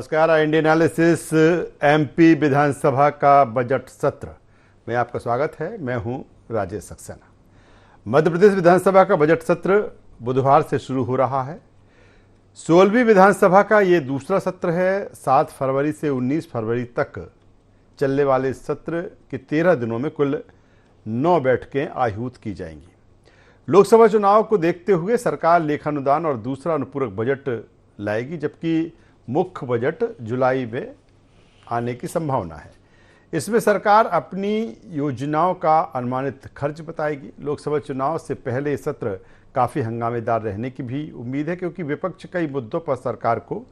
नमस्कार। Indian analysis MP विधानसभा का budget सत्र में आपका स्वागत है। मैं हूं राजेश सक्सेना। मध्य प्रदेश विधानसभा का बजट सत्र बुधवार से शुरू हो रहा है। 16वीं विधानसभा का ये दूसरा सत्र है। 7 फरवरी से 19 फरवरी तक चलने वाले इस सत्र के 13 दिनों में कुल 9 बैठकें आहूत की जाएंगी। लोकसभा चुनाव को देखते हुए सरकार लेखानुदान और दूसरा अनुपूरक बजट लाएगी, जबकि मुख्य बजट जुलाई में आने की संभावना है। इसमें सरकार अपनी योजनाओं का अनुमानित खर्च बताएगी। लोकसभा चुनाव से पहले ये सत्र काफ़ी हंगामेदार रहने की भी उम्मीद है, क्योंकि विपक्ष कई मुद्दों पर सरकार को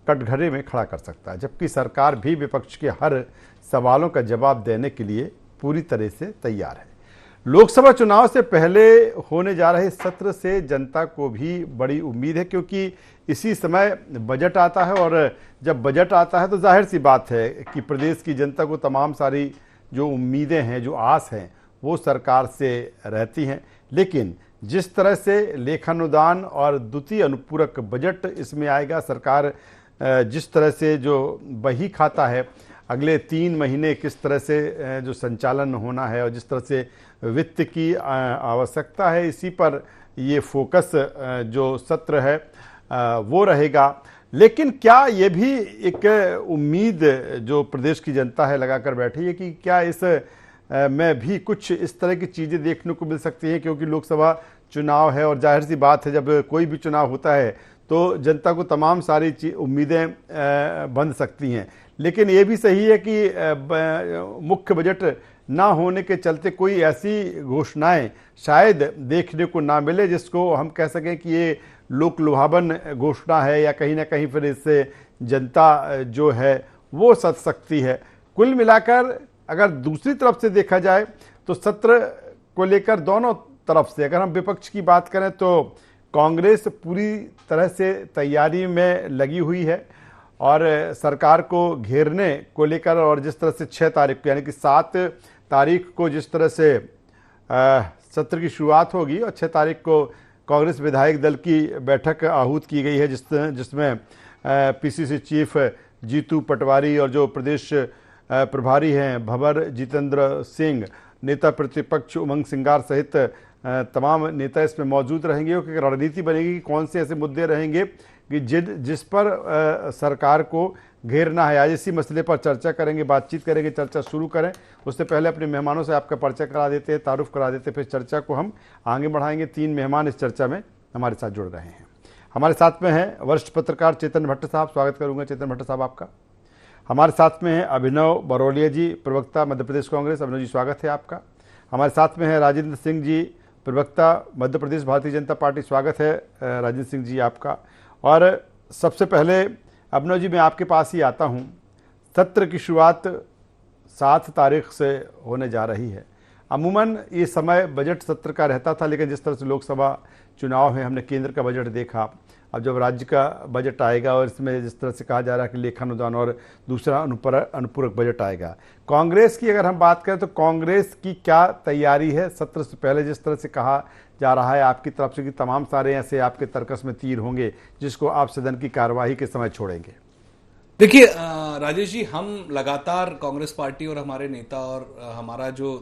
कटघरे में खड़ा कर सकता है, जबकि सरकार भी विपक्ष के हर सवालों का जवाब देने के लिए पूरी तरह से तैयार है। लोकसभा चुनाव से पहले होने जा रहे सत्र से जनता को भी बड़ी उम्मीद है, क्योंकि इसी समय बजट आता है और जब बजट आता है तो जाहिर सी बात है कि प्रदेश की जनता को तमाम सारी जो उम्मीदें हैं, जो आस हैं, वो सरकार से रहती हैं। लेकिन जिस तरह से लेखानुदान और द्वितीय अनुपूरक बजट इसमें आएगा, सरकार जिस तरह से जो बही खाता है अगले 3 महीने किस तरह से जो संचालन होना है और जिस तरह से वित्त की आवश्यकता है, इसी पर ये फोकस जो सत्र है वो रहेगा। लेकिन क्या ये भी एक उम्मीद जो प्रदेश की जनता है लगाकर बैठी है कि क्या इस में भी कुछ इस तरह की चीज़ें देखने को मिल सकती हैं, क्योंकि लोकसभा चुनाव है और जाहिर सी बात है जब कोई भी चुनाव होता है तो जनता को तमाम सारी उम्मीदें बंध सकती हैं। लेकिन ये भी सही है कि मुख्य बजट ना होने के चलते कोई ऐसी घोषणाएं शायद देखने को ना मिले जिसको हम कह सकें कि ये लोक लुभावन घोषणा है, या कहीं ना कहीं फिर इससे जनता जो है वो सत सकती है। कुल मिलाकर अगर दूसरी तरफ से देखा जाए तो सत्र को लेकर दोनों तरफ से अगर हम विपक्ष की बात करें तो कांग्रेस पूरी तरह से तैयारी में लगी हुई है और सरकार को घेरने को लेकर, और जिस तरह से 6 तारीख को यानी कि 7 तारीख को जिस तरह से सत्र की शुरुआत होगी और 6 तारीख को कांग्रेस विधायक दल की बैठक आहूत की गई है, जिसमें पीसीसी चीफ जीतू पटवारी और जो प्रदेश प्रभारी हैं भंवर जितेंद्र सिंह, नेता प्रतिपक्ष उमंग सिंगार सहित तमाम नेता इसमें मौजूद रहेंगे। क्योंकि रणनीति बनेगी कि कौन से ऐसे मुद्दे रहेंगे कि जिस पर सरकार को घेरना है। आज इसी मसले पर चर्चा करेंगे, बातचीत करेंगे। चर्चा शुरू करें उससे पहले अपने मेहमानों से आपका परिचय करा देते हैं, तारुफ करा देते हैं, फिर चर्चा को हम आगे बढ़ाएंगे। 3 मेहमान इस चर्चा में हमारे साथ जुड़ रहे हैं। हमारे साथ में हैं वरिष्ठ पत्रकार चेतन भट्ट साहब, स्वागत करूँगा चेतन भट्ट साहब आपका। हमारे साथ में हैं अभिनव बरौलिया जी, प्रवक्ता मध्य प्रदेश कांग्रेस। अभिनव जी स्वागत है आपका। हमारे साथ में है राजेंद्र सिंह जी, प्रवक्ता मध्य प्रदेश भारतीय जनता पार्टी। स्वागत है राजेंद्र सिंह जी आपका। और सबसे पहले अभिनव जी मैं आपके पास ही आता हूं। सत्र की शुरुआत 7 तारीख से होने जा रही है। अमूमन ये समय बजट सत्र का रहता था, लेकिन जिस तरह से लोकसभा चुनाव है हमने केंद्र का बजट देखा, अब जब राज्य का बजट आएगा और इसमें जिस तरह से कहा जा रहा है कि लेखानुदान और दूसरा अनुपूरक बजट आएगा। कांग्रेस की अगर हम बात करें तो कांग्रेस की क्या तैयारी है सत्र से पहले? जिस तरह से कहा जा रहा है आपकी तरफ से कि तमाम सारे ऐसे आपके तर्कस में तीर होंगे जिसको आप सदन की कार्यवाही के समय छोड़ेंगे। देखिए राजेश जी, हम लगातार कांग्रेस पार्टी और हमारे नेता और हमारा जो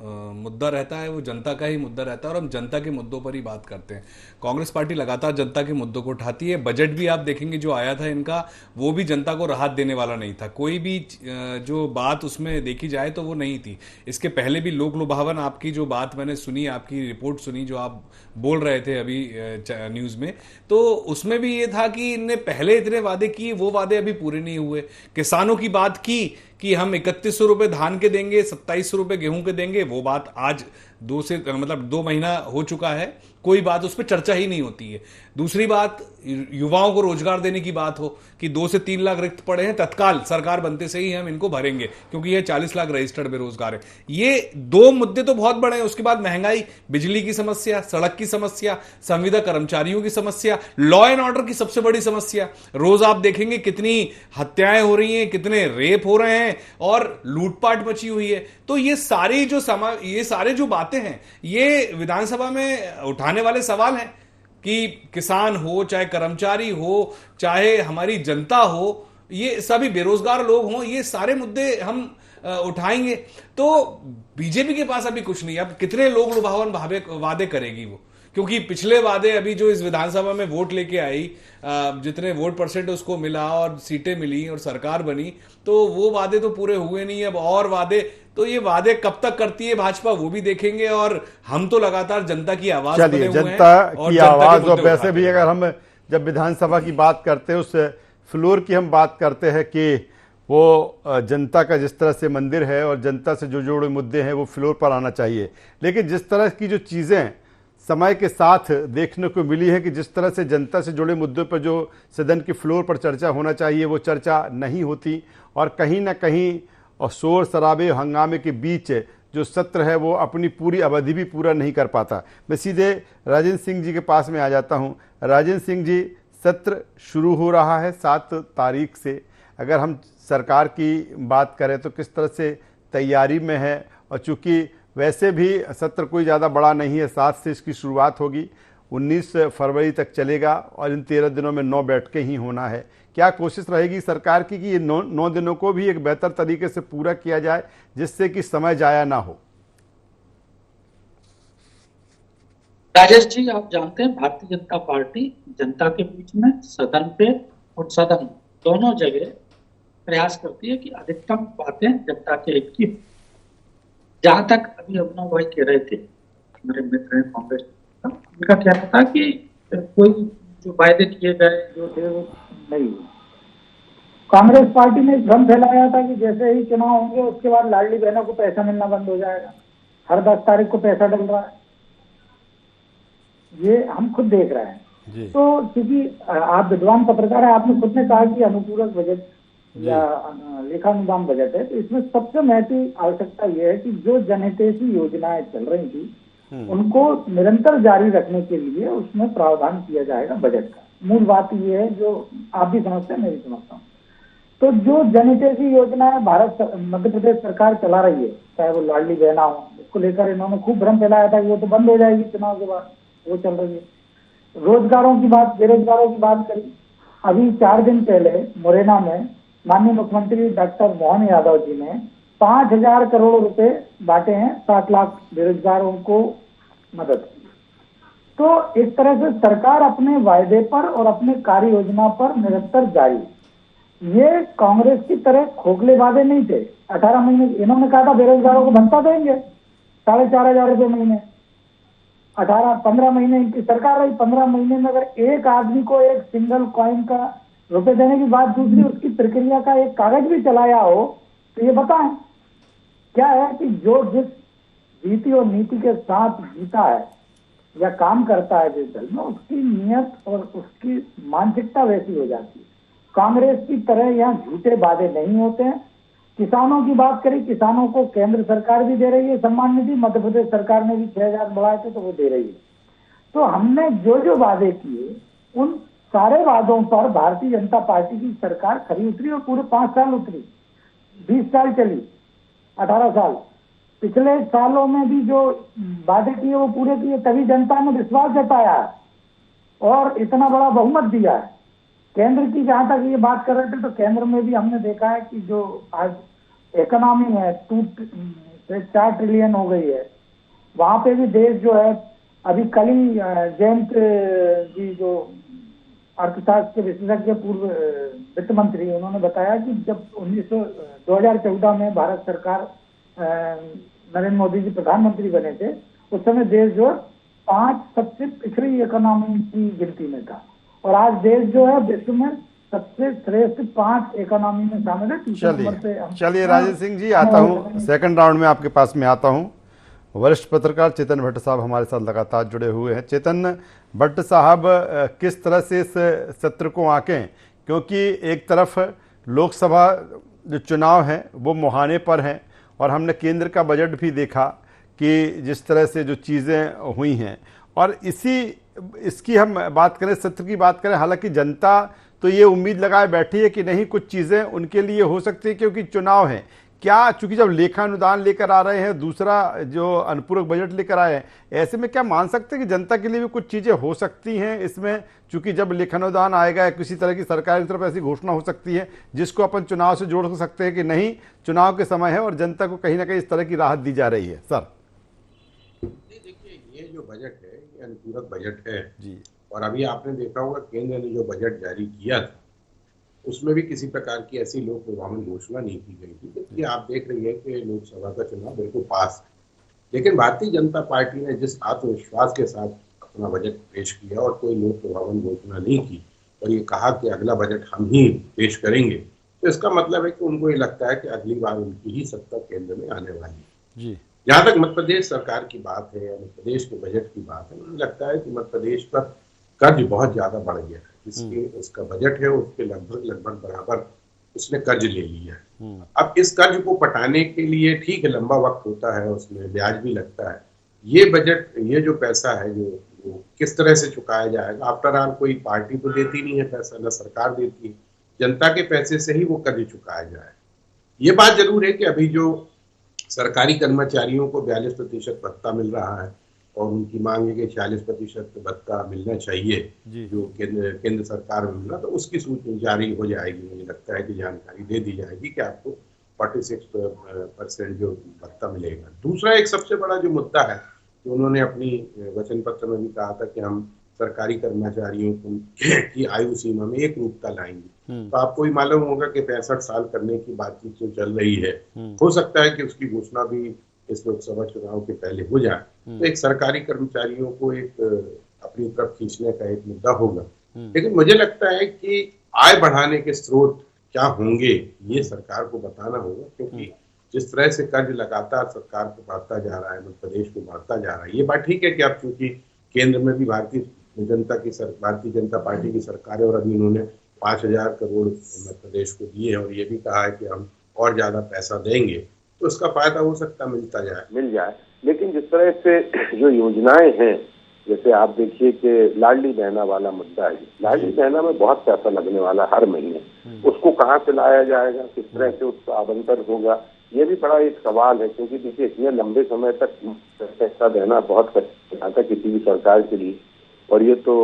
मुद्दा रहता है वो जनता का ही मुद्दा रहता है और हम जनता के मुद्दों पर ही बात करते हैं। कांग्रेस पार्टी लगातार जनता के मुद्दों को उठाती है। बजट भी आप देखेंगे जो आया था इनका, वो भी जनता को राहत देने वाला नहीं था। कोई भी जो बात उसमें देखी जाए तो वो नहीं थी। इसके पहले भी लोक लुभावन आपकी जो बात मैंने सुनी, आपकी रिपोर्ट सुनी जो आप बोल रहे थे अभी न्यूज में, तो उसमें भी ये था कि इनने पहले इतने वादे किए, वो वादे अभी पूरे नहीं हुए। किसानों की बात की कि हम 3100 रुपए धान के देंगे, 2700 रुपए गेहूं के देंगे, वो बात आज 2 महीना हो चुका है, कोई बात उस पर चर्चा ही नहीं होती है। दूसरी बात, युवाओं को रोजगार देने की बात हो कि 2 से 3 लाख रिक्त पड़े हैं, तत्काल सरकार बनते से ही हम इनको भरेंगे, क्योंकि ये 40 लाख रजिस्टर्ड बेरोजगार है। ये 2 मुद्दे तो बहुत बड़े हैं। उसके बाद महंगाई, बिजली की समस्या, सड़क की समस्या, संविदा कर्मचारियों की समस्या, लॉ एंड ऑर्डर की सबसे बड़ी समस्या। रोज आप देखेंगे कितनी हत्याएं हो रही हैं, कितने रेप हो रहे हैं और लूटपाट मची हुई है। तो ये सारी जो बातें हैं, ये विधानसभा में उठाने वाले सवाल हैं कि किसान हो, चाहे कर्मचारी हो, चाहे हमारी जनता हो, ये सभी बेरोजगार लोग हों, ये सारे मुद्दे हम उठाएंगे। तो बीजेपी के पास अभी कुछ नहीं है। अब कितने लोग लुभावन वादे करेगी वो, क्योंकि पिछले वादे अभी जो इस विधानसभा में वोट लेके आई, जितने वोट परसेंट उसको मिला और सीटें मिली और सरकार बनी, तो वो वादे तो पूरे हुए नहीं। अब और वादे, तो ये वादे कब तक करती है भाजपा वो भी देखेंगे। और हम तो लगातार जनता की आवाज बने चलिए, हुए हैं जनता और की जनता के आवाज, और मुद्दे वैसे उठाते भी हैं। अगर हम जब विधानसभा की बात करते हैं, उस फ्लोर की हम बात करते हैं कि वो जनता का जिस तरह से मंदिर है और जनता से जो जुड़े मुद्दे हैं वो फ्लोर पर आना चाहिए। लेकिन जिस तरह की जो चीज़ें समय के साथ देखने को मिली है कि जिस तरह से जनता से जुड़े मुद्दों पर जो सदन की फ्लोर पर चर्चा होना चाहिए वो चर्चा नहीं होती, और कहीं ना कहीं और शोर शराबे हंगामे के बीच जो सत्र है वो अपनी पूरी अवधि भी पूरा नहीं कर पाता। मैं सीधे राजेंद्र सिंह जी के पास में आ जाता हूं। राजेंद्र सिंह जी, सत्र शुरू हो रहा है 7 तारीख से। अगर हम सरकार की बात करें तो किस तरह से तैयारी में है, और चूंकि वैसे भी सत्र कोई ज़्यादा बड़ा नहीं है, 7 से इसकी शुरुआत होगी, 19 फरवरी तक चलेगा और इन 13 दिनों में 9 बैठकें ही होना है। क्या कोशिश रहेगी सरकार की कि ये 9 दिनों को भी एक बेहतर तरीके से पूरा किया जाए जिससे कि समय जाया ना हो? राजेश जी, आप जानते हैं भारतीय जनता पार्टी जनता के बीच में सदन पे और सदन दोनों जगह प्रयास करती है कि अधिकतम बातें जनता के हित की। जहां तक अभी अभिनव भाई कह रहे थे, मेरे मित्र हैं कांग्रेस, उनका कहना था कि कोई जो वायदे किए गए जो थे वो नहीं हुए। कांग्रेस पार्टी ने भ्रम फैलाया था कि जैसे ही चुनाव होंगे उसके बाद लाडली बहनों को पैसा मिलना बंद हो जाएगा, हर 10 तारीख को पैसा डल रहा है, ये हम खुद देख रहे हैं। तो क्योंकि आप विद्वान पत्रकार हैं, आपने खुद ने कहा कि अनुपूरक बजट या लेखानुदान बजट है, तो इसमें सबसे महत्वपूर्ण आवश्यकता यह है कि जो जनहितैषी योजनाएं चल रही थी उनको निरंतर जारी रखने के लिए उसमें प्रावधान किया जाएगा बजट का। मूल बात ये है, जो आप भी समझते हैं मैं भी समझता हूँ। तो जो जनहितैषी योजनाएं मध्य प्रदेश सरकार चला रही है, चाहे वो लाडली बहना हो, इसको लेकर इन्होंने खूब भ्रम फैलाया था कि वो तो बंद हो जाएगी चुनाव के बाद, वो चल रही है। रोजगारों की बात, बेरोजगारों की बात करी, अभी 4 दिन पहले मुरैना में माननीय मुख्यमंत्री डॉक्टर मोहन यादव जी ने 5,000 करोड़ रुपए बांटे हैं, 60 लाख बेरोजगारों को मदद की। तो इस तरह से सरकार अपने वायदे पर और अपने कार्य योजना पर निरंतर जारी। ये कांग्रेस की तरह खोखले वादे नहीं थे। 18 महीने इन्होंने कहा था बेरोजगारों को भत्ता देंगे 4,500 रुपये महीने, 15 महीने इनकी सरकार रही। 15 महीने में अगर एक आदमी को एक सिंगल कॉइन का रुपए देने की बात, दूसरी उसकी प्रक्रिया का एक कागज भी चलाया हो, तो ये बताएं क्या है कि जो जिस नीति और नीति के साथ जीता है या काम करता है जिस दल में, उसकी नियत और उसकी मानसिकता वैसी हो जाती है। कांग्रेस की तरह यहाँ झूठे वादे नहीं होते हैं। किसानों की बात करें, किसानों को केंद्र सरकार भी दे रही है सम्मान निधि, मध्य प्रदेश सरकार ने भी 6,000 बढ़ाए थे तो वो दे रही है। तो हमने जो जो वादे किए उन सारे वादों पर भारतीय जनता पार्टी की सरकार खरी उतरी और पूरे 5 साल उतरी, 20 साल चली, 18 साल। पिछले सालों में भी जो वादे किए वो पूरे किए, तभी जनता ने विश्वास जताया और इतना बड़ा बहुमत दिया है। केंद्र की जहां तक ये बात कर रहे थे, तो केंद्र में भी हमने देखा है कि जो आज इकोनॉमी है 2 से 4 ट्रिलियन हो गई है, वहां पे भी देश जो है, अभी कल ही जयंत जी जो अर्थशास्त्र के विशेषज्ञ पूर्व वित्त मंत्री, उन्होंने बताया कि जब 2014 में भारत सरकार नरेंद्र मोदी जी प्रधानमंत्री बने थे, उस समय देश जो 5 सबसे पिछड़ी इकोनॉमी की गिनती में था, और आज देश जो है विश्व में सबसे श्रेष्ठ 5 इकोनॉमी में शामिल है। चलिए राजेंद्र सिंह जी, आता हूँ सेकंड राउंड में आपके पास में आता हूँ। वरिष्ठ पत्रकार चेतन भट्ट साहब हमारे साथ लगातार जुड़े हुए हैं। चेतन भट्ट साहब, किस तरह से इस सत्र को आंकें, क्योंकि एक तरफ लोकसभा जो चुनाव हैं वो मुहाने पर हैं, और हमने केंद्र का बजट भी देखा कि जिस तरह से जो चीज़ें हुई हैं, और इसकी हम बात करें, सत्र की बात करें, हालांकि जनता तो ये उम्मीद लगाए बैठी है कि नहीं कुछ चीज़ें उनके लिए हो सकती है क्योंकि चुनाव है। क्या, चूंकि जब लेखा अनुदान लेकर आ रहे हैं, दूसरा जो अनुपूरक बजट लेकर आए हैं, ऐसे में क्या मान सकते हैं कि जनता के लिए भी कुछ चीजें हो सकती हैं इसमें? चूंकि जब लेखानुदान आएगा, किसी तरह की सरकार की तरफ ऐसी घोषणा हो सकती है जिसको अपन चुनाव से जोड़ सकते हैं कि नहीं, चुनाव के समय है और जनता को कहीं ना कहीं इस तरह की राहत दी जा रही है। सर देखिए, ये जो बजट है ये अनुपूरक बजट है जी। और अभी आपने देखा होगा केंद्र ने जो बजट जारी किया था उसमें भी किसी प्रकार की ऐसी लोक लुभावन घोषणा नहीं की गई थी, क्योंकि आप देख रही है कि लोकसभा का चुनाव बिल्कुल पास है। लेकिन भारतीय जनता पार्टी ने जिस आत्मविश्वास के साथ अपना बजट पेश किया और कोई लोक लुभावन घोषणा नहीं की और ये कहा कि अगला बजट हम ही पेश करेंगे, तो इसका मतलब है कि उनको ये लगता है कि अगली बार उनकी ही सत्ता केंद्र में आने वाली है जी। जहां तक मध्य प्रदेश सरकार की बात है या मध्य प्रदेश के बजट की बात है, मुझे लगता है कि मध्य प्रदेश पर कर्ज बहुत ज्यादा बढ़ गया है। इसके उसका बजट है उसके लगभग बराबर उसने कर्ज ले लिया है। अब इस कर्ज को पटाने के लिए ठीक है लंबा वक्त होता है, उसमें ब्याज भी लगता है। ये बजट, ये जो पैसा है जो किस तरह से चुकाया जाएगा? आफ्टर ऑल कोई पार्टी तो देती नहीं है पैसा, न सरकार देती है, जनता के पैसे से ही वो कर्ज चुकाया जाए। ये बात जरूर है कि अभी जो सरकारी कर्मचारियों को 42% भत्ता मिल रहा है और उनकी मांग है कि 40% भत्ता मिलना चाहिए जो केंद्र सरकार में मिला, तो उसकी सूचना जारी हो जाएगी। मुझे लगता है कि जानकारी दे दी जाएगी कि आपको 46% जो भत्ता मिलेगा। दूसरा एक सबसे बड़ा जो मुद्दा है कि उन्होंने अपनी वचन पत्र में भी कहा था कि हम सरकारी कर्मचारियों की आयु सीमा में एक रूपता लाएंगे। तो आपको ही मालूम होगा कि 65 साल करने की बातचीत जो चल रही है, हो सकता है कि उसकी घोषणा भी इस लोकसभा चुनाव के पहले हो जाए। तो एक सरकारी कर्मचारियों को एक अपनी तरफ खींचने का एक मुद्दा होगा। लेकिन मुझे लगता है कि आय बढ़ाने के स्रोत क्या होंगे ये सरकार को बताना होगा, क्योंकि जिस तरह से कर्ज लगातार सरकार को बढ़ता जा रहा है, मध्य प्रदेश को बढ़ता जा रहा है। ये बात ठीक है कि अब चूंकि केंद्र में भी भारतीय जनता पार्टी की सरकार है और अभी उन्होंने 5,000 करोड़ मध्य प्रदेश को दिए और ये भी कहा है कि हम और ज्यादा पैसा देंगे, तो उसका फायदा हो सकता मिल जाए। लेकिन जिस तरह से जो योजनाएं हैं, जैसे आप देखिए कि लाडली बहना वाला मुद्दा है, लाडली बहना में बहुत पैसा लगने वाला हर महीने, उसको कहाँ से लाया जाएगा, किस तरह से उसका आवंटन होगा, ये भी बड़ा एक सवाल है। क्योंकि देखिए इतने लंबे समय तक पैसा देना बहुत कठिन था किसी भी सरकार के लिए, और ये तो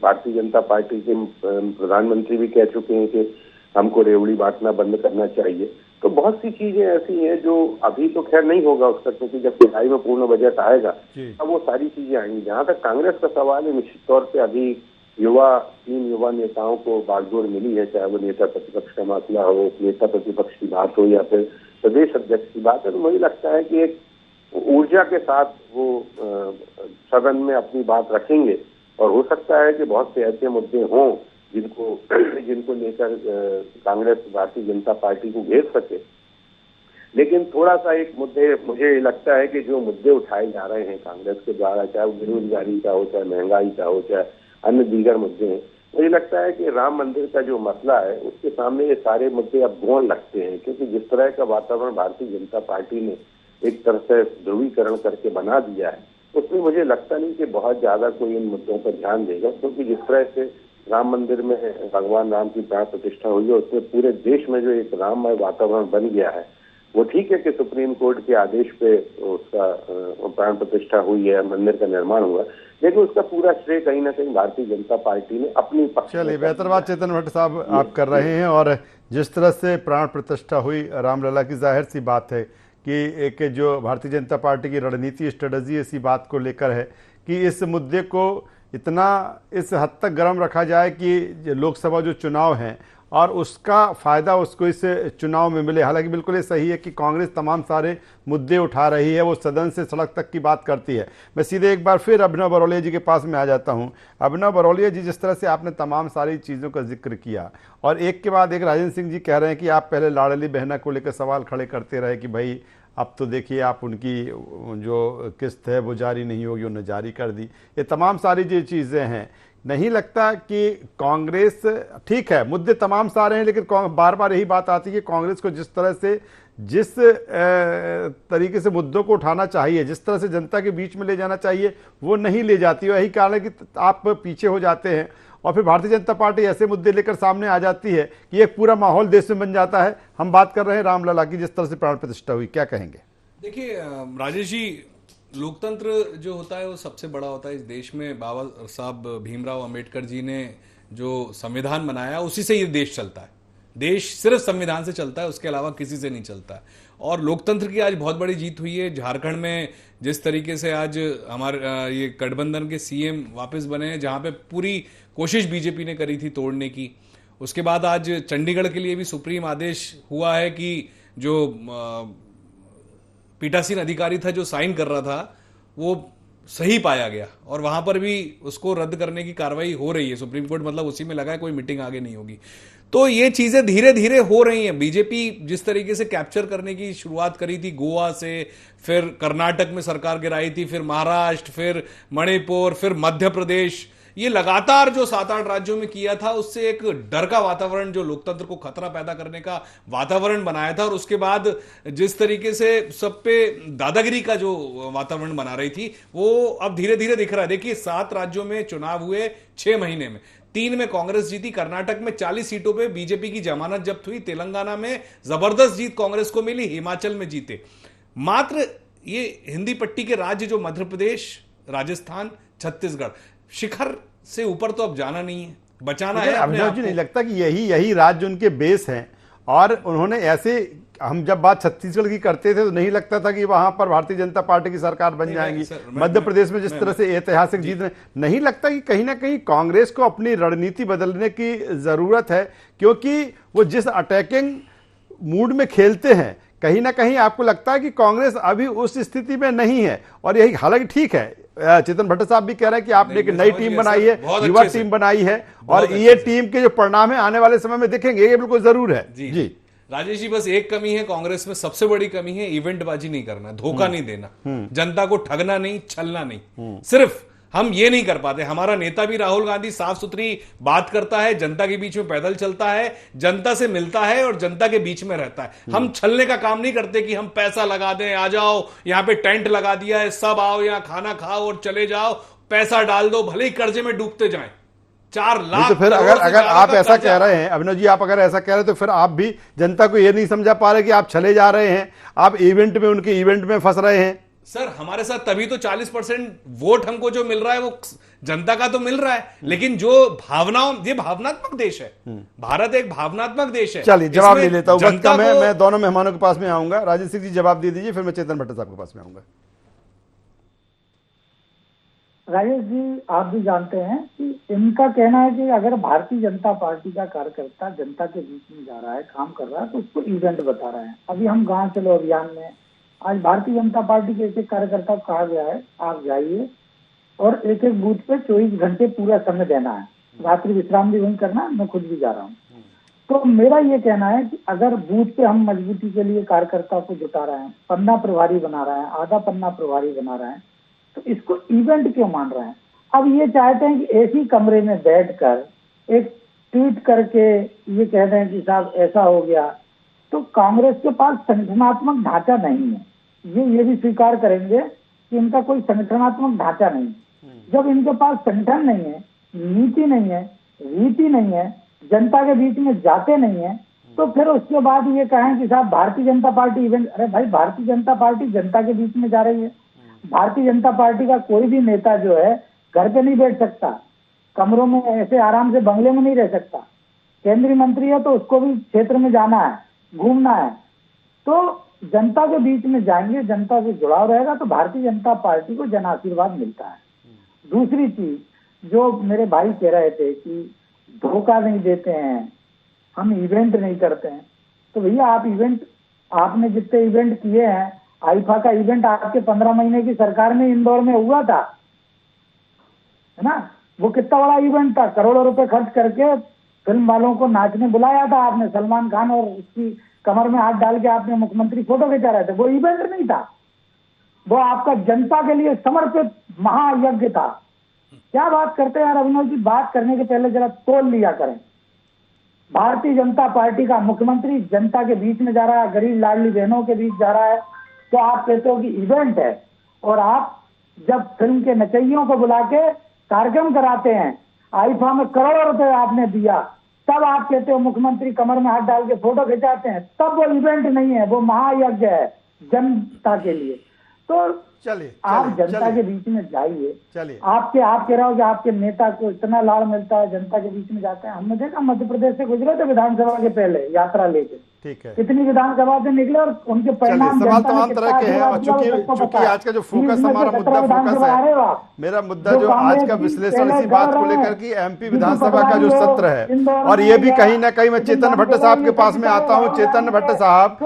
भारतीय जनता पार्टी के प्रधानमंत्री भी कह चुके हैं कि हमको रेवड़ी बांटना बंद करना चाहिए। तो बहुत सी चीजें ऐसी हैं जो अभी तो खैर नहीं होगा उसका, क्योंकि जब जुलाई में पूर्ण बजट आएगा तब वो सारी चीजें आएंगी। जहां तक कांग्रेस का सवाल है, निश्चित तौर पे अभी 3 युवा नेताओं को बागडोर मिली है, चाहे वो नेता प्रतिपक्ष का मसला हो, नेता प्रतिपक्ष की बात हो या फिर प्रदेश अध्यक्ष की बात है। तो मुझे लगता है कि एक ऊर्जा के साथ वो सदन में अपनी बात रखेंगे और हो सकता है कि बहुत से ऐसे मुद्दे हों जिनको लेकर कांग्रेस भारतीय जनता पार्टी को घेर सके। लेकिन थोड़ा सा एक मुद्दे मुझे लगता है कि जो मुद्दे उठाए जा रहे हैं कांग्रेस के द्वारा, चाहे वो बेरोजगारी का हो, चाहे महंगाई का हो, चाहे अन्य दीगर मुद्दे हैं, मुझे लगता है कि राम मंदिर का जो मसला है उसके सामने ये सारे मुद्दे अब गौण लगते हैं। क्योंकि जिस तरह का वातावरण भारतीय जनता पार्टी ने एक तरह से ध्रुवीकरण करके बना दिया है, उसमें मुझे लगता नहीं कि बहुत ज्यादा कोई इन मुद्दों पर ध्यान देगा। क्योंकि जिस तरह से राम मंदिर में भगवान राम की प्राण प्रतिष्ठा हुई है, उसमें पूरे देश में जो एक राममय वातावरण बन गया है, वो ठीक है कि सुप्रीम कोर्ट के आदेश पे उसका प्राण प्रतिष्ठा हुई है, मंदिर का निर्माण हुआ, लेकिन उसका पूरा श्रेय कहीं ना कहीं भारतीय जनता पार्टी ने अपनी पक्ष। चलिए, बेहतर बात चेतन भट्ट साहब आप कर रहे हैं। और जिस तरह से प्राण प्रतिष्ठा हुई रामलला की, जाहिर सी बात है कि एक जो भारतीय जनता पार्टी की रणनीति स्ट्रेटजी इसी बात को लेकर है कि इस मुद्दे को इतना इस हद तक गर्म रखा जाए कि लोकसभा जो चुनाव हैं और उसका फ़ायदा उसको इस चुनाव में मिले। हालांकि बिल्कुल ये सही है कि कांग्रेस तमाम सारे मुद्दे उठा रही है, वो सदन से सड़क तक की बात करती है। मैं सीधे एक बार फिर अभिनव बरौलिया जी के पास में आ जाता हूँ। अभिनव बरौलिया जी, जिस तरह से आपने तमाम सारी चीज़ों का जिक्र किया और एक के बाद एक राजेंद्र सिंह जी कह रहे हैं कि आप पहले लाडली बहना को लेकर सवाल खड़े करते रहे कि भाई अब तो देखिए आप उनकी जो किस्त है वो जारी नहीं होगी, उन्होंने जारी कर दी। ये तमाम सारी जो चीज़ें हैं, नहीं लगता कि कांग्रेस, ठीक है मुद्दे तमाम सारे हैं, लेकिन बार बार यही बात आती है कि कांग्रेस को जिस तरह से जिस तरीके से मुद्दों को उठाना चाहिए, जिस तरह से जनता के बीच में ले जाना चाहिए, वो नहीं ले जाती। यही कारण है कि आप पीछे हो जाते हैं और फिर भारतीय जनता पार्टी ऐसे मुद्दे लेकर सामने आ जाती है कि एक पूरा माहौल देश में बन जाता है। हम बात कर रहे हैं रामलला की, जिस तरह से प्राण प्रतिष्ठा हुई, क्या कहेंगे? देखिए राजेश जी, लोकतंत्र जो होता है वो सबसे बड़ा होता है इस देश में। बाबा साहब भीमराव अंबेडकर जी ने जो संविधान बनाया उसी से ये देश चलता है। देश सिर्फ संविधान से चलता है, उसके अलावा किसी से नहीं चलता है। और लोकतंत्र की आज बहुत बड़ी जीत हुई है। झारखंड में जिस तरीके से आज हमारे ये गठबंधन के सीएम वापस बने हैं, जहां पे पूरी कोशिश बीजेपी ने करी थी तोड़ने की, उसके बाद आज चंडीगढ़ के लिए भी सुप्रीम आदेश हुआ है कि जो पीठासीन अधिकारी था जो साइन कर रहा था वो सही पाया गया, और वहां पर भी उसको रद्द करने की कार्रवाई हो रही है। सुप्रीम कोर्ट मतलब उसी में लगा है, कोई मीटिंग आगे नहीं होगी। तो ये चीजें धीरे धीरे हो रही हैं। बीजेपी जिस तरीके से कैप्चर करने की शुरुआत करी थी गोवा से, फिर कर्नाटक में सरकार गिराई थी, फिर महाराष्ट्र, फिर मणिपुर, फिर मध्य प्रदेश, ये लगातार जो 7-8 राज्यों में किया था, उससे एक डर का वातावरण, जो लोकतंत्र को खतरा पैदा करने का वातावरण बनाया था। और उसके बाद जिस तरीके से सब पे दादागिरी का जो वातावरण बना रही थी, वो अब धीरे धीरे दिख रहा है। देखिए 7 राज्यों में चुनाव हुए 6 महीने में, 3 में कांग्रेस जीती, कर्नाटक में 40 सीटों पे बीजेपी की जमानत जब्त हुई, तेलंगाना में जबरदस्त जीत कांग्रेस को मिली, हिमाचल में जीते। मात्र ये हिंदी पट्टी के राज्य जो मध्य प्रदेश, राजस्थान, छत्तीसगढ़, शिखर से ऊपर तो अब जाना नहीं है, बचाना है अपने अभिनव आप जी, को। नहीं लगता कि यही राज्य उनके बेस हैं? और उन्होंने ऐसे, हम जब बात छत्तीसगढ़ की करते थे तो नहीं लगता था कि वहां पर भारतीय जनता पार्टी की सरकार बन जाएगी। मध्य प्रदेश में जिस तरह से ऐतिहासिक जीत, नहीं लगता कि कहीं ना कहीं कांग्रेस को अपनी रणनीति बदलने की जरूरत है? क्योंकि वो जिस अटैकिंग मूड में खेलते हैं, कहीं ना कहीं आपको लगता है कि कांग्रेस अभी उस स्थिति में नहीं है। और यही, हालांकि ठीक है, चेतन भट्ट साहब भी कह रहे हैं कि आपने एक नई टीम बनाई है, युवा टीम बनाई है, और ये टीम के जो परिणाम है आने वाले समय में दिखेंगे, ये बिल्कुल जरूर है। जी राजेश जी, बस एक कमी है कांग्रेस में, सबसे बड़ी कमी है इवेंटबाजी नहीं करना, धोखा नहीं देना, जनता को ठगना नहीं, छलना नहीं। सिर्फ हम ये नहीं कर पाते। हमारा नेता भी राहुल गांधी साफ सुथरी बात करता है, जनता के बीच में पैदल चलता है, जनता से मिलता है और जनता के बीच में रहता है। हम छलने का काम नहीं करते कि हम पैसा लगा दें, आ जाओ यहाँ पे टेंट लगा दिया है, सब आओ यहाँ खाना खाओ और चले जाओ, पैसा डाल दो, भले ही कर्जे में डूबते जाएं। 4 लाख। तो फिर अगर आप ऐसा कह रहे हैं, अभिनव जी, आप अगर ऐसा कह रहे हैं, तो फिर आप भी जनता को ये नहीं समझा पा रहे कि आप चले जा रहे हैं, आप इवेंट में, उनके इवेंट में फंस रहे हैं। सर हमारे साथ तभी तो 40% वोट हमको जो मिल रहा है वो जनता का तो मिल रहा है, लेकिन जो भावनाओं, ये भावनात्मक देश है, भारत एक भावनात्मक देश है। चलिए जवाब ले लेता हूं, मैं दोनों मेहमानों के पास में आऊंगा। राजेश सिंह जी जवाब दे दीजिए, फिर मैं चेतन भट्ट साहब के पास में आऊंगा। राजेश जी, आप भी जानते हैं कि इनका कहना है कि अगर भारतीय जनता पार्टी का कार्यकर्ता जनता के बीच में जा रहा है, काम कर रहा है, तो उसको इवेंट बता रहा है। अभी हम गांव चलो अभियान में आज भारतीय जनता पार्टी के एक कार्यकर्ता को कहा गया है, आप जाइए और एक एक बूथ पे 24 घंटे पूरा समय देना है, रात्रि विश्राम भी वहीं करना, मैं खुद भी जा रहा हूँ। तो मेरा ये कहना है कि अगर बूथ पे हम मजबूती के लिए कार्यकर्ता को जुटा रहे हैं, पन्ना प्रभारी बना रहे हैं, आधा पन्ना प्रभारी बना रहे हैं, तो इसको इवेंट क्यों मान रहे हैं? अब ये चाहते हैं कि एक ही कमरे में बैठकर एक ट्वीट करके ये कह रहे हैं कि साहब ऐसा हो गया। तो कांग्रेस के पास संगठनात्मक ढांचा नहीं है, ये भी स्वीकार करेंगे कि इनका कोई संगठनात्मक ढांचा नहीं। जब इनके पास संगठन नहीं है, नीति नहीं है, रीति नहीं है, जनता के बीच में जाते नहीं है, तो फिर उसके बाद ये कहें कि साहब भारतीय जनता पार्टी इवेंट। अरे भाई, भारतीय जनता पार्टी जनता के बीच में जा रही है। भारतीय जनता पार्टी का कोई भी नेता जो है घर पे नहीं बैठ सकता, कमरों में ऐसे आराम से बंगले में नहीं रह सकता। केंद्रीय मंत्री है तो उसको भी क्षेत्र में जाना है, घूमना है। तो जनता के बीच में जाएंगे, जनता से जुड़ाव रहेगा, तो भारतीय जनता पार्टी को जन आशीर्वाद मिलता है। दूसरी चीज, जो मेरे भाई कह रहे थे कि धोखा नहीं देते हैं, हम इवेंट नहीं करते हैं, तो भैया आप इवेंट, आपने जितने इवेंट किए हैं, आईफा का इवेंट आपके 15 महीने की सरकार में इंदौर में हुआ था, है ना? वो कितना बड़ा इवेंट था, करोड़ों रुपए खर्च करके फिल्म वालों को नाचने बुलाया था आपने, सलमान खान और उसकी कमर में हाथ डाल के आपने मुख्यमंत्री फोटो खिंचा रहे थे। वो इवेंट नहीं था, वो आपका जनता के लिए समर्पित महायज्ञ था। क्या बात करते हैं यार अभिनव जी, बात करने के पहले जरा तोल लिया करें। भारतीय जनता पार्टी का मुख्यमंत्री जनता के बीच में जा रहा है, गरीब लाडली बहनों के बीच जा रहा है, तो आप कहते हो कि इवेंट है। और आप जब फिल्म के नचइयों को बुला के कार्यक्रम कराते हैं, आईफा में करोड़ों रुपए आपने दिया, तब आप कहते हो मुख्यमंत्री कमर में हाथ डाल के फोटो खिंचाते हैं, तब वो इवेंट नहीं है, वो महायज्ञ है जनता के लिए। तो चलिए आप जनता के बीच में जाइए। चलिए आप कह रहे हो कि आपके नेता को इतना लाड़ मिलता है, जनता के बीच में जाते हैं। हमने देखा मध्य प्रदेश से गुजरे थे विधानसभा के पहले यात्रा लेके, ठीक है। कितनी विधानसभा से निकले और उनके परिणाम सवाल जनता तमाम ने तरह कितना के हैं, और आशीर्वाद दिया, वो सबको चूंकि पता है। आज का जो फोकस 20 में से हमारा 17 मुद्दा विधानसभा आ रहे हो आप। मेरा मुद्दा जो जो आज कांग्रेस का की विश्लेषण पहले इसी बात को गढ़ लेकर है, कि एमपी जिनको विधानसभा का जो पटवारी हो, सत्र है, इंदौर और में ये भी या कहीं ना कहीं मैं चेतन भट्ट साहब के पास में आता हूँ। चेतन भट्ट साहब,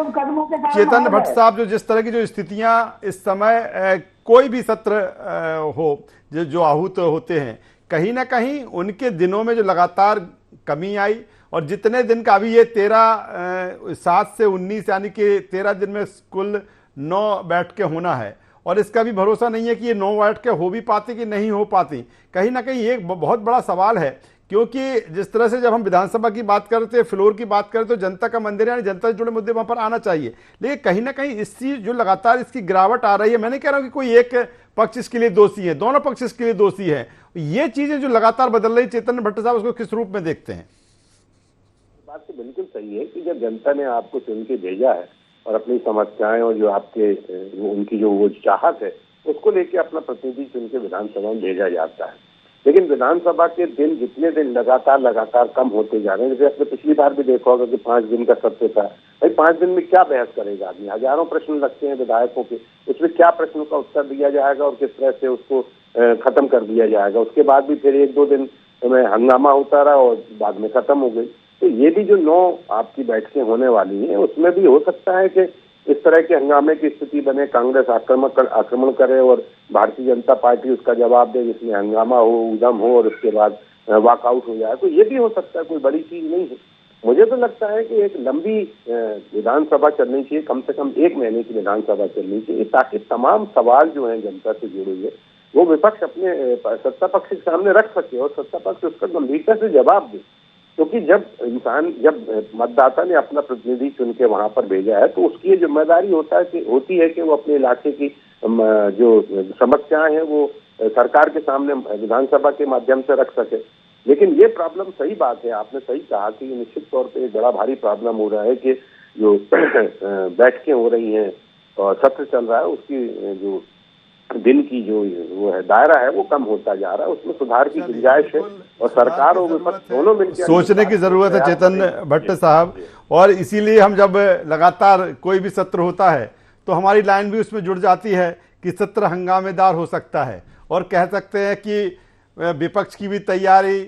चेतन भट्ट साहब, जो जिस तरह की जो स्थितियां इस समय कोई भी सत्र हो जो आहूत होते हैं, कहीं ना कहीं उनके दिनों में जो लगातार कमी आई, और जितने दिन का अभी ये 7 से 19 यानी कि 13 दिन में कुल 9 बैठकें होना है, और इसका भी भरोसा नहीं है कि ये 9 बैठकें हो भी पाती कि नहीं हो पाती। कहीं ना कहीं एक बहुत बड़ा सवाल है, क्योंकि जिस तरह से जब हम विधानसभा की बात करते हैं, फ्लोर की बात करते, तो जनता का मंदिर यानी जनता से जुड़े मुद्दे वहां पर आना चाहिए। लेकिन कहीं ना कहीं इसकी जो लगातार इसकी गिरावट आ रही है, मैं नहीं कह रहा हूं कि कोई एक पक्ष इसके लिए दोषी है, दोनों पक्ष इसके लिए दोषी है। ये चीजें जो लगातार बदल रही, चेतन भट्ट साहब उसको किस रूप में देखते हैं? बात तो बिल्कुल सही है कि जब जनता ने आपको चुन के भेजा है और अपनी समस्याएं और जो आपके उनकी जो वो चाहत है उसको लेके अपना प्रतिनिधि चुन के विधानसभा में भेजा जाता है। लेकिन विधानसभा के दिन जितने दिन लगातार कम होते जा रहे हैं, जैसे आपने पिछली बार भी देखा होगा कि 5 दिन का सत्र था। भाई 5 दिन में क्या बहस करेगा आदमी? हजारों प्रश्न लगते हैं विधायकों के, उसमें क्या प्रश्नों का उत्तर दिया जाएगा और किस तरह से उसको खत्म कर दिया जाएगा। उसके बाद भी फिर 1-2 दिन में हंगामा होता रहा और बाद में खत्म हो गई। तो ये भी जो 9 आपकी बैठकें होने वाली हैं, उसमें भी हो सकता है कि इस तरह के हंगामे की स्थिति बने, कांग्रेस आक्रमण करे और भारतीय जनता पार्टी उसका जवाब दे, जिसमें हंगामा हो, उधम हो और उसके बाद वॉकआउट हो जाए। तो ये भी हो सकता है, कोई बड़ी चीज नहीं है। मुझे तो लगता है कि एक लंबी विधानसभा चलनी चाहिए, कम से कम 1 महीने की विधानसभा चलनी चाहिए, ताकि तमाम सवाल जो है जनता से जुड़े हुए वो विपक्ष अपने सत्ता पक्ष के सामने रख सके और सत्ता पक्ष उसका गंभीरता से जवाब दे। क्योंकि जब मतदाता ने अपना प्रतिनिधि चुन के वहां पर भेजा है, तो उसकी ये जिम्मेदारी होती है कि वो अपने इलाके की जो समस्याएं हैं वो सरकार के सामने विधानसभा के माध्यम से रख सके। लेकिन ये प्रॉब्लम, सही बात है, आपने सही कहा कि निश्चित तौर पे एक बड़ा भारी प्रॉब्लम हो रहा है कि जो बैठकें हो रही हैं और सत्र चल रहा है, उसकी जो दिन की जो वो है दायरा है वो कम होता जा रहा है। उसमें सुधार की गुंजाइश है और सरकार और विपक्ष दोनों मिलकर सोचने की जरूरत है, चेतन भट्ट साहब। और इसीलिए हम जब लगातार कोई भी सत्र होता है तो हमारी लाइन भी उसमें जुड़ जाती है कि सत्र हंगामेदार हो सकता है, और कह सकते हैं कि विपक्ष की भी तैयारी,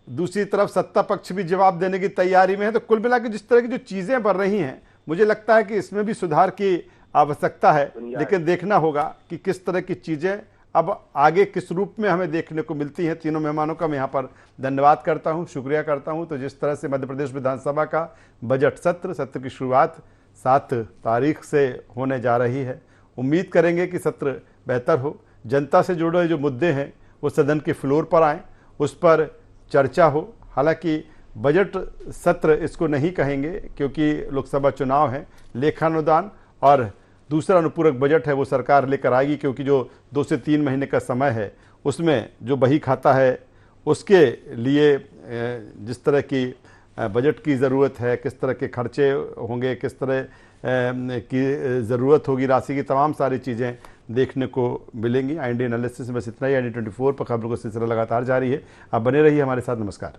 दूसरी तरफ सत्ता पक्ष भी जवाब देने की तैयारी में है। तो कुल मिलाकर जिस तरह की जो चीजें बढ़ रही हैं, मुझे लगता है कि इसमें भी सुधार की आवश्यकता है। लेकिन देखना होगा कि किस तरह की चीजें अब आगे किस रूप में हमें देखने को मिलती हैं। तीनों मेहमानों का मैं यहाँ पर धन्यवाद करता हूँ, शुक्रिया करता हूँ। तो जिस तरह से मध्य प्रदेश विधानसभा का बजट सत्र की शुरुआत 7 तारीख से होने जा रही है, उम्मीद करेंगे कि सत्र बेहतर हो, जनता से जुड़े जो मुद्दे हैं वो सदन के फ्लोर पर आएँ, उस पर चर्चा हो। हालांकि बजट सत्र इसको नहीं कहेंगे क्योंकि लोकसभा चुनाव है, लेखानुदान और दूसरा अनुपूरक बजट है वो सरकार लेकर आएगी, क्योंकि जो 2 से 3 महीने का समय है उसमें जो बही खाता है उसके लिए जिस तरह की बजट की ज़रूरत है, किस तरह के खर्चे होंगे, किस तरह की ज़रूरत होगी राशि की, तमाम सारी चीज़ें देखने को मिलेंगी। IND एनालिसिस में बस इतना ही। IND 24 पर खबरों का सिलसिला लगातार जारी है, आप बने रहिए हमारे साथ। नमस्कार।